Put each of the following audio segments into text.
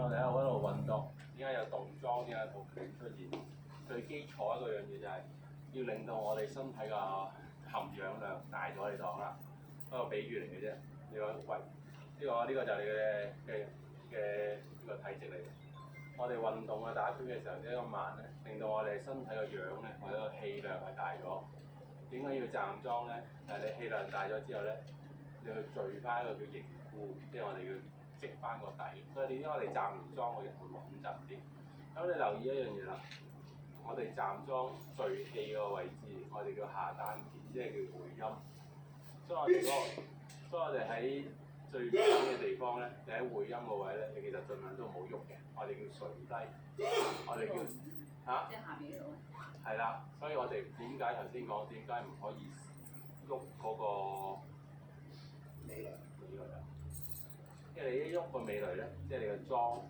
我哋喺度運動，點解有動樁？點解套拳出現？最基礎一個樣嘢就係要令到我哋身體嘅含氧量大咗，你當啦，一個比喻嚟嘅啫。你話喂，呢個就係你嘅呢個體積嚟嘅。我哋運動啊打拳嘅時候，呢個慢咧，令到我哋身體嘅氧咧，或者個氣量係大咗。點解要站樁咧？就係你氣量大咗之後咧，你去聚翻一個叫凝固，即係我哋要積翻個底。所以點解我哋站完樁個人會穩陣啲？咁你留意一樣嘢啦，我哋站樁聚氣個位置，我哋叫下丹田，即係叫會陰。所以我哋喺最緊嘅地方咧，你喺會陰個位咧，你其實盡量都唔好喐嘅。我哋叫垂低，我哋叫嚇。即係下面呢度。係啦，所以我哋點解頭先講點解唔可以喐嗰個尾鰭啊？因為你一喐個尾鰭咧，即係你個樁，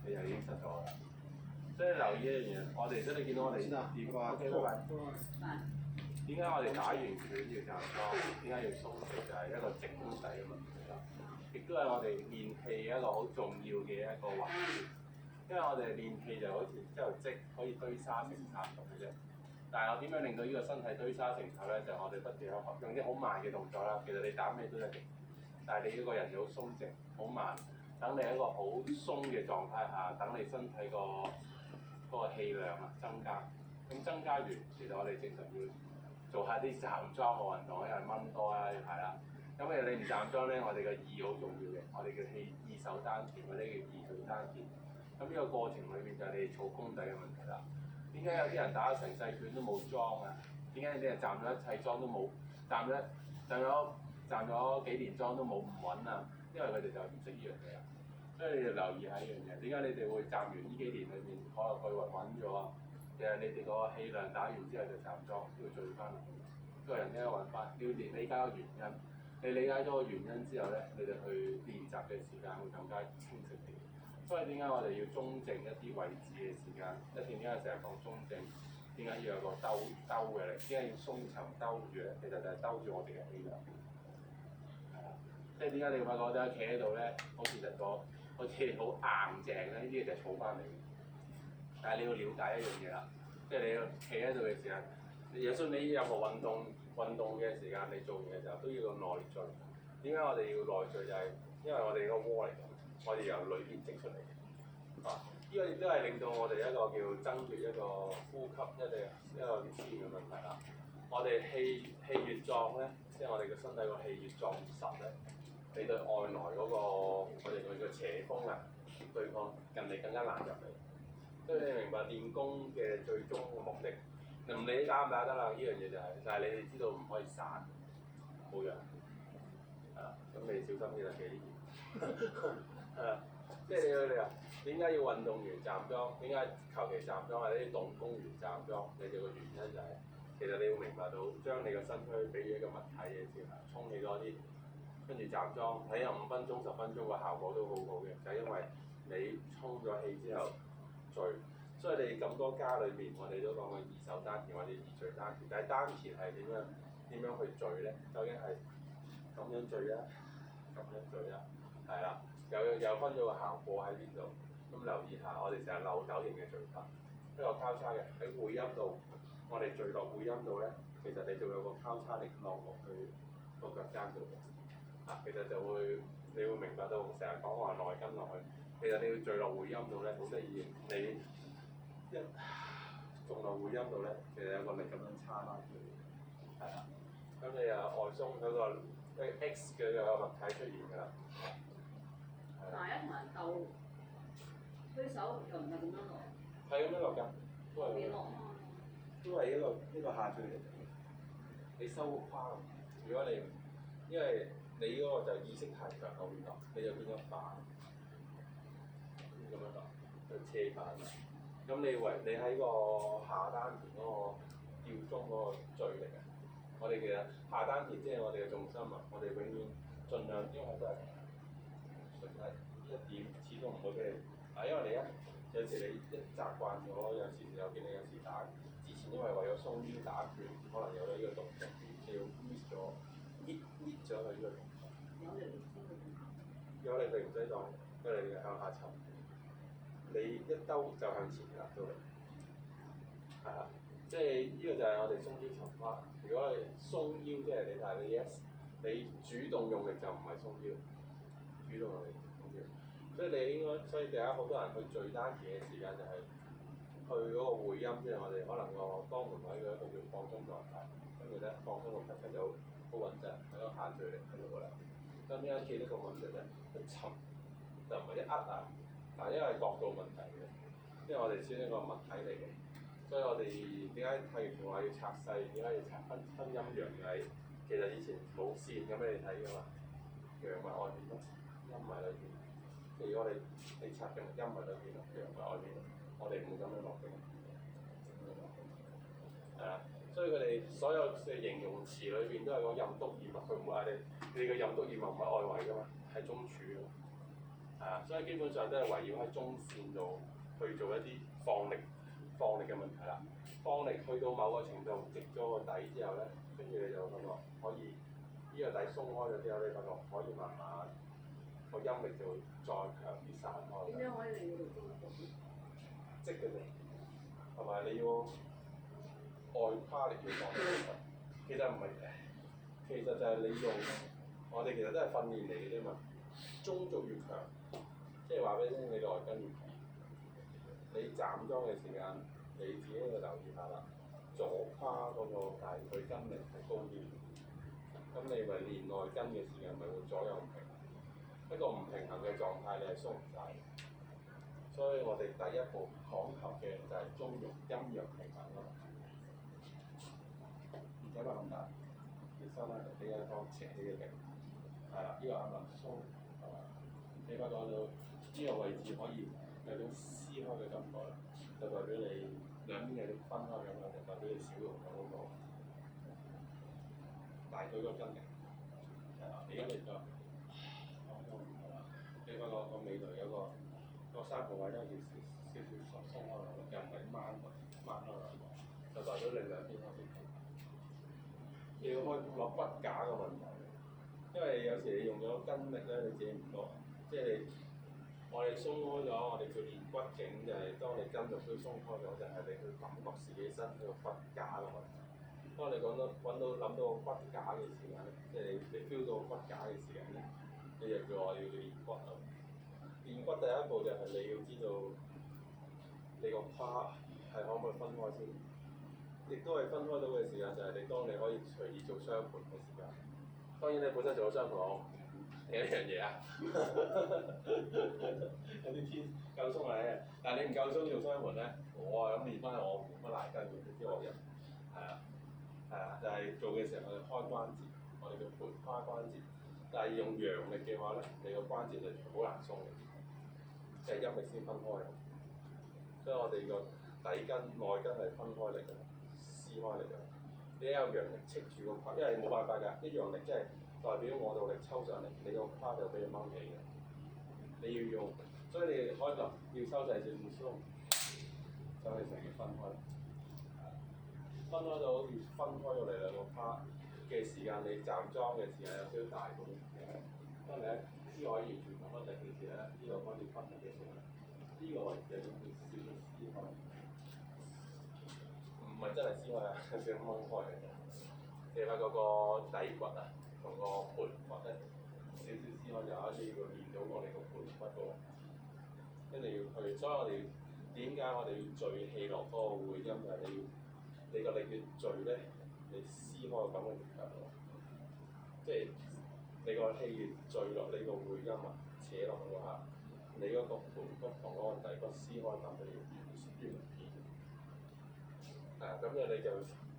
你就已經失咗啦。所以留意一樣嘢，我哋即係你見到我哋點？OK，拜拜。點解我哋打完拳要站樁？點解要鬆氣？就係一個整體嘅問題啦。亦都係我哋練氣一個好重要嘅一個環節。因為我哋練氣就好似一條積可以堆沙成塔咁嘅啫。但係我點樣令到呢個身體堆沙成塔咧？就係我哋不斷用啲好慢嘅動作啦。其實你打咩都一樣，但係你呢個人要好鬆靜、好慢。等你喺一個好鬆嘅狀態下，等你身體嗰個氣量啊增加。咁增加完，其實我哋正常要做下啲站樁嘅運動，因為掹多啦，係啦。咁你唔站樁咧，我哋嘅意好重要嘅，我哋叫意守丹田，或者叫意聚丹田。咁呢個過程裏面就係你儲功底嘅問題啦。點解有啲人打咗成世拳都冇樁啊？點解你哋站咗一切樁都冇？站咗幾年樁都冇唔穩啊？因為佢哋就唔識呢樣嘢啊。所以你哋留意下呢樣嘢。點解你哋會站完呢幾年裏面可能佢穩咗啊？其實你哋個氣量打完之後就站樁，要聚翻嚟。個人應該揾翻，要理解個原因。你理解咗個原因之後咧，你哋去練習嘅時間會更加清晰啲。所以點解我哋要中正一啲位置嘅時間？點解成日講中正？點解要有個兜嘅力？點解要鬆沉兜住咧？其實就係兜住我哋嘅氣量。係啦，即係點解你會發覺咧，企喺度咧，好似好似好硬淨咧？呢啲嘢就係儲翻嚟嘅。但係你要了解一樣嘢啦，即係你要企喺度嘅時間，就算你任何運動嘅時間，你做完嘅時候都要個內聚。點解我哋要內聚？就係因為我哋個窩嚟嘅。我哋由裏邊積出嚟嘅，呢個亦都係令到我哋一個叫增血一個呼吸一個自然嘅問題啦。我哋氣越壯咧，即係我哋嘅身體個氣越壯越實咧，你對外來嗰個我哋叫邪風啊對抗人哋更加難入嚟。所以你明白練功嘅最終嘅目的，唔理打唔打得啦，呢樣嘢就係，但係你哋知道唔可以散，冇樣，咁你小心啲啦，記呢啲。即係你話點解要運動員站樁？點解求其站樁或者啲動工員站樁？你哋個原因就係、其實你要明白到，將你個身軀俾一個物體嘅時候，充氣多啲，跟住站樁，睇有5分鐘、10分鐘個效果都好好嘅，就係、因為你充咗氣之後聚。所以你咁多家裏邊，我哋都講過意守丹田或者意聚丹田，但係丹田係點樣去聚咧？究竟係咁樣聚啊？咁樣聚啊？係啦。又分咗個效果喺邊度？咁留意下，我哋成日漏斗型嘅聚法，一個交叉嘅喺會陰度，我哋聚落會陰度咧，其實你就有個交叉力落去個腳踭度嘅，其實就會你會明白到成日講話內筋落去，其實你要聚落會陰度咧，好得意，你一中落會陰度咧，其實有個力咁樣叉翻去，係啦，咁你又外鬆嗰個 X 嘅物體出現㗎啦。但係一同人鬥推手又唔係咁樣落，係咁樣落㗎，都係咁樣落啊，都係一個下墜嚟嘅。你收花，如果你因為你嗰個就意識太強後邊落，你就變咗反咁樣落，就斜反。咁你喺個下丹田嗰個吊鐘嗰個墜力啊，我哋其實下丹田即係我哋嘅重心啊，我哋永遠盡量因為都係。一點始終唔會俾你，因為你有時你一習慣咗，有時見你有時打之前，因為為咗鬆腰打拳，可能有咗呢個動作，你要 miss 咗，搣咗佢呢個動作。有力你唔使當，跟住你向下沉，你一兜就向前啦都係，係啊，即係呢個就係我哋鬆腰沉花。如果你鬆腰，即係但係你主動用力就唔係鬆腰，主動用力鬆腰。所以你應該，所以第一好多人去聚單田嘅時間就係去嗰個會陰，即係我哋可能個肛門位嗰度叫放鬆狀態，跟住咧放鬆個體質就好穩陣，喺個下墜力喺度啦。咁點解企得咁穩陣咧？一沉就唔係一壓啊，但係因為角度問題嘅，因為我哋先一個物體嚟嘅，所以我哋點解太極拳話要拆細？點解要拆分陰陽嘅？其實以前冇線咁俾你睇㗎嘛，陽咪外邊咯，陰咪裏邊。如果你拆嘅陰咪裏邊咯，陽咪外邊咯，我哋唔會咁樣落嘅。係啊，所以佢哋所有嘅形容詞裏邊都係講任督二脈，佢唔會嗌你嘅任督二脈唔係外圍㗎嘛，係中柱㗎。係啊，所以基本上都係圍繞喺中線度去做一啲放力嘅問題啦。放力去到某個程度，積咗個底之後咧，跟住你就發覺可以呢個底鬆開咗之後，你發覺可以慢慢個陰力就會再強啲散開。點樣可以令到中得積嘅啫，同埋你要外跨力要放力，其實唔係嘅，其實就係你用我哋其實都係訓練嚟嘅啫嘛。中軸越強，即係話俾你聽，你內筋越強。你站樁嘅時間，你自己要留意下啦。左跨嗰個大腿筋力係高啲，咁你咪練內筋嘅時間咪會左右唔平衡。一個唔平衡嘅狀態，你係鬆唔晒。所以我哋第一步講求嘅就係中庸陰陽平衡咯。唔使話咁大，你收翻嚟俾一方斜啲嘅力，係啦，呢個啱啦，鬆係嘛？你發覺到呢個位置可以有種撕開嘅感覺啦，就代表你兩邊有啲分開咁樣，就代表你少用咗嗰個大腿嗰筋力，係啦，你而家嚟咗，你發覺個尾度有個三個位咧，要少鬆開落，又唔係掹開落，就代表你兩邊開始。你要開落骨架嘅問題，因為有時你用咗筋力咧，你自己唔覺，即係我哋鬆開咗，我哋叫練骨頸，就係當你筋肉都鬆開咗，就係你去感覺自己身體個骨架嘅問題。當你諗到個骨架嘅時間咧，即係你 feel 到骨架嘅時間咧，你就叫我要練骨啦。練骨第一步就係你要知道你個胯係可唔可以分開先，亦都係分開到嘅時間就係你當你可以隨意做雙盤嘅時間。當然你本身做咗雙盤，我另一樣嘢啊，有啲天夠鬆嘅，但係你唔夠鬆做雙盤咧，我啊咁練翻我冇乜賴筋嘅，你知我人係啊，就係、做嘅時候我哋開關節，我哋叫盤跨關節，但係用陽力嘅話咧，你個關節就好難鬆嘅。即係陰力先分開，所以我哋個底筋、內筋係分開力嘅，撕開力嘅。你有陽力戚住個胯，因為冇辦法㗎，啲陽力即係代表我度力抽上嚟，你個胯就俾佢掹起嘅。你要用，所以你開頭要收細少少鬆，就係成日分開。分開到好似分開咗你兩個胯嘅時間，你站樁嘅時間有少少大啲。當你一支可以完全講得定嘅時咧，呢個開始分嘅時候，呢個位置有少少撕開，唔係真係撕開啊，有少少掹開嘅。你發覺個底骨啊，同個盤骨咧少少撕開，就開始要練到我哋個盤骨個。跟住要去，所以我哋點解我哋要聚氣落嗰個會陰？就係你個力越聚咧，你撕開個感覺越強咯。即係你個氣越聚落你個會陰啊，扯落去嗰下，你嗰個盤骨同嗰個底骨撕開感就越明顯。咁樣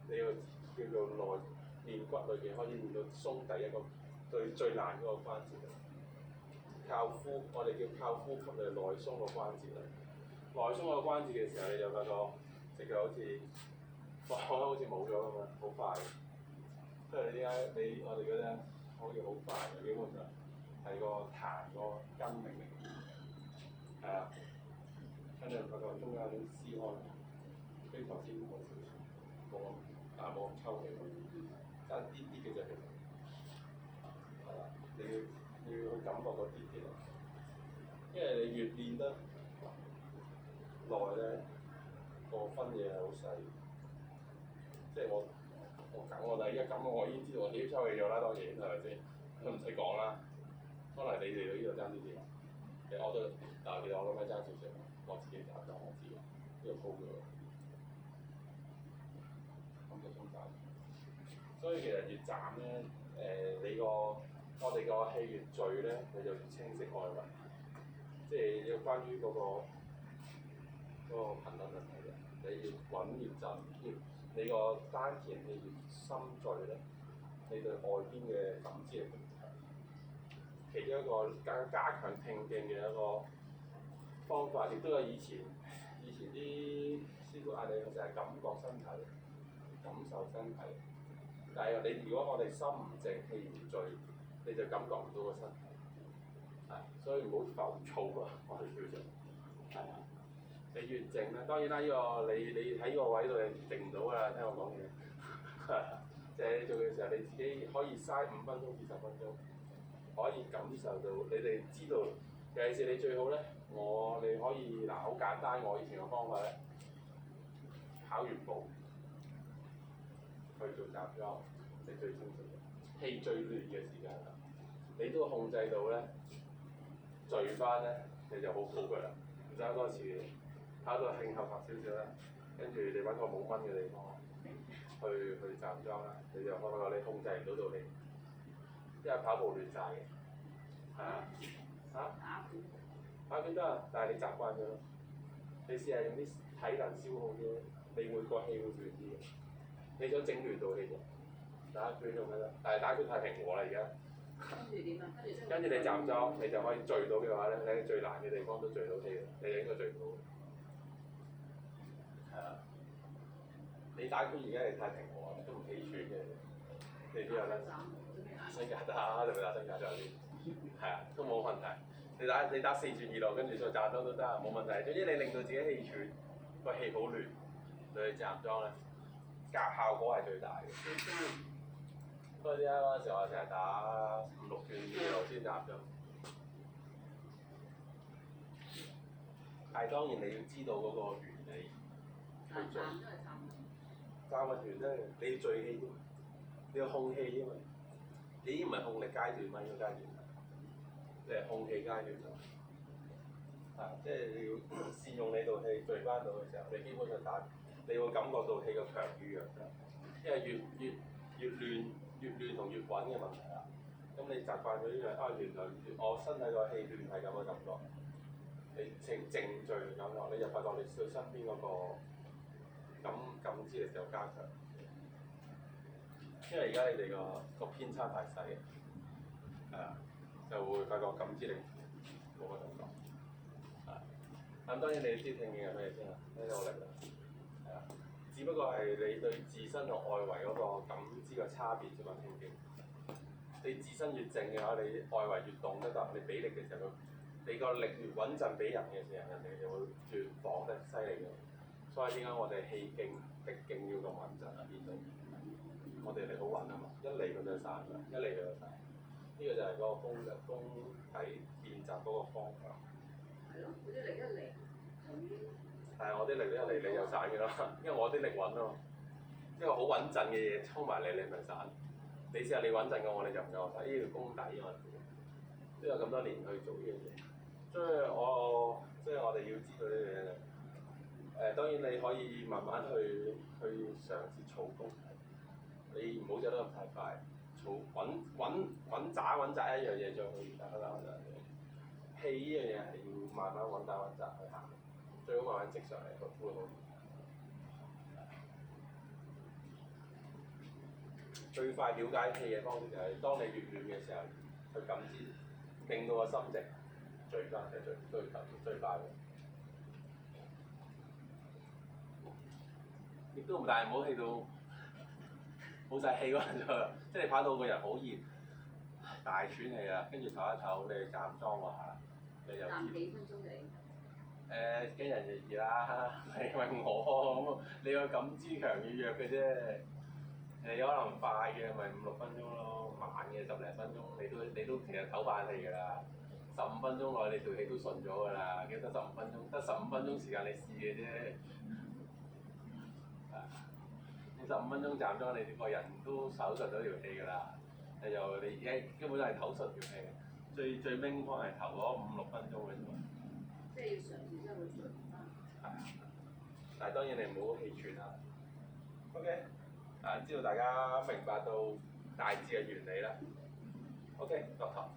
你要叫做內練骨裏邊可以練到鬆第一個最難嗰個關節。我哋叫靠呼吸嚟內鬆個關節啦。內鬆個關節嘅時候，你就發覺隻腳好似放開好似冇咗咁樣，好快。即係點解我哋嗰啲可以好快嘅？基本上係個彈個筋力嚟嘅。係啊，跟住發覺中間有啲撕開，比頭先好少少，但係冇咁抽氣，爭啲啲嘅啫。係啦，你要去感覺嗰啲啲咯。因為你越練得耐咧，個分野係好細。即係我第一咁我已經知道我自己抽氣咗啦，當然係咪先？都唔使講啦。可能你哋到呢度爭啲啲，其實我都，但係其實我咁樣爭少少，我自己搞就我知嘅，呢個鋪咗，咁就鬆晒。所以其實越斬咧，我哋個氣越聚咧，你就越清晰外圍。即係要關於嗰個頻率問題嘅，你越穩越震，你個丹田氣越深聚咧，你對外邊嘅感知力越強。其中一個加強聽勁嘅一個方法，亦都有以前啲師傅嗌你成日感覺身體，感受身體。但係你如果我哋心唔靜，氣唔聚，你就感覺唔到個身體。係，所以唔好浮躁啊！我哋叫做係啊。你越靜咧，當然啦，呢個你喺呢個位度你靜唔到㗎啦，聽我講嘢。即係你做嘅時候，你自己可以嘥5分鐘至10分鐘。可以感受到，你哋知道，尤其是你最好咧，你可以好簡單，我以前嘅方法咧，跑完步去做集裝，係最清楚嘅。氣最亂嘅時間啦，你都控制到咧，聚翻咧，你就好好㗎啦。唔使多次，跑到慶後發少少啦，跟住你揾個冇蚊嘅地方去集裝啦，你就發覺你控制唔到道氣，因為跑步亂晒嘅。係啊，打拳得啊，但係你習慣咗咯。你試下用啲體能消耗啫，你會個氣會亂啲嘅。你想整亂到氣啫，打拳用咩咧？但係打拳太平和啦而家。跟住點啊？跟住你集裝，你就可以聚到嘅話咧，你喺最難嘅地方都聚到氣嘅，你應該聚到。係啊，你打拳而家係太平和，都唔氣喘嘅，你邊有得？打身架打，你咪打身架就有啲。係啊，都冇問題。你打4轉2路，跟住再站樁都得，冇問題。總之你令到自己氣喘，個氣好亂，對你站樁咧，效果係最大嘅。所以啲嗰陣時我成日打5、6轉2路先站樁。但係當然你要知道嗰個原理去做。站個團咧，你要聚氣啫，你要控氣啫嘛。你已經唔係控力階段嘛，呢個階段。即係空氣階段咯，即係你要善用你道氣聚翻到嘅時候，你基本上你會感覺到氣個強與弱嘅，因為越亂同越穩嘅問題啦。咁你習慣咗呢樣，原來我身體個氣亂係咁嘅感覺，你靜聚嘅感覺，你就發覺你對身邊嗰個感知力就加強。因為而家你哋個偏差太細，係啊。就會發覺感知力冇乜感覺，咁當然你知聽見係咩先啦，呢個力啦，係啊，只不過係你對自身同外圍嗰個感知嘅差別啫嘛，聽見。你自身越靜嘅話，你外圍越動得得，你俾力嘅時候，你個力越穩陣俾人嘅時候，人哋就會越綁得犀利嘅。所以點解我哋氣勁逼勁要咁穩陣啊？邊度？我哋力好穩啊嘛，一嚟佢就散㗎，一嚟佢就散。呢個就係嗰個功底練習嗰個方法。係咯，嗰啲力一嚟就已經。係啊，我啲力一嚟你就散嘅啦，因為我啲力穩啊嘛。一個好穩陣嘅嘢衝埋嚟，你咪散。你試下你穩陣嘅我，你就唔夠散。呢條功底啊嘛，都有咁多年去做呢樣嘢。所以我哋要知道呢樣嘢。當然你可以慢慢去嘗試操功，你唔好走得咁太快。穩紮一樣嘢再去打啦，氣呢樣嘢係要慢慢穩紮去行，最好慢慢直上嚟個會好。最快了解氣嘅方式就係當你越亂嘅時候，去感知，令到個心靜，最快係最快嘅。亦都唔但係唔好氣到冇晒氣嗰陣就，即係你跑到個人好熱。大喘氣啊，跟住唞一唞，你站樁喎嚇，你就站幾分鐘你？驚人熱啦，你問我咁，你個感知強與弱嘅啫。你可能快嘅咪5、6分鐘咯，慢嘅10零分鐘，你都其實唞快氣㗎啦。15分鐘內你條氣都順咗㗎啦，記得15分鐘，得15分鐘時間你試嘅啫。你15分鐘站咗，你個人都手順咗條氣㗎啦。你基本都係唞順條氣，最尾方係頭嗰5-6分鐘嘅啫。即係要嘗試先會順翻。係，但係當然你唔好氣喘啦。OK，知道大家明白到大致嘅原理啦。OK，落堂。